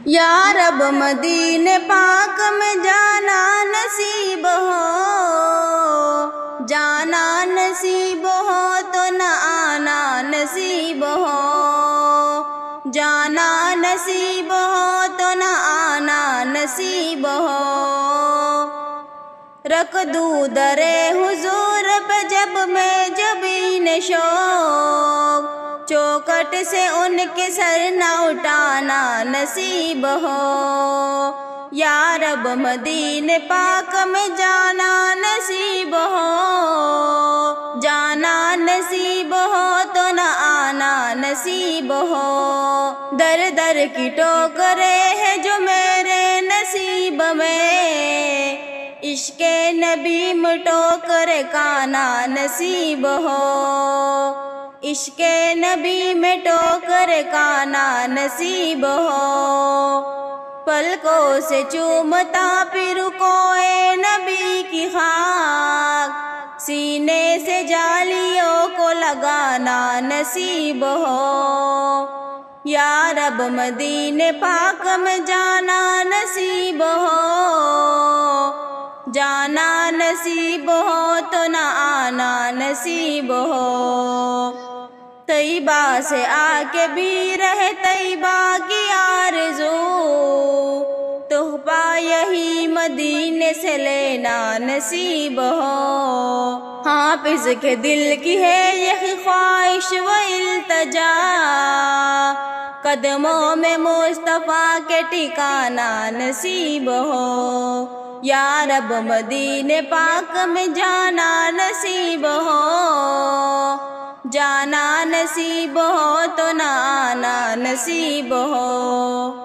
یا رب مدینے پاک میں جانا نصیب ہو، جانا نصیب ہو تو نہ آنا نصیب ہو، جانا نصیب ہو تو نہ آنا نصیب ہو۔ رکھ دوں در حضور پہ جب میں جبین شوق، چوکٹ سے ان کے سر نہ اٹھانا نصیب ہو۔ یا رب مدینے پاک میں جانا نصیب ہو، جانا نصیب ہو تو نہ آنا نصیب ہو۔ در در کی ٹوکرے ہیں جو میرے نصیب میں، عشق نبی میں ٹوکر کھانا نصیب ہو، عشق نبی میں ٹوکر کھانا نصیب ہو۔ پلکوں سے چومتا پھر کوئے نبی کی خاک، سینے سے جالیوں کو لگانا نصیب ہو۔ یا رب مدینے پاک میں جانا نصیب ہو، جانا نصیب ہو تو نہ آنا نصیب ہو۔ طیبہ سے آ کے بھی رہے طیبہ کی آرزو، تحفہ یہی مدینے سے لینا نصیب ہو۔ حافظ کے دل کی ہے یہی خواہش و التجا، قدموں میں مصطفیٰ کے ٹھکانا نصیب ہو۔ یا رب مدینے پاک میں جانا نصیب ہو، جانا نصیب ہو تو نہ آنا نصیب ہو۔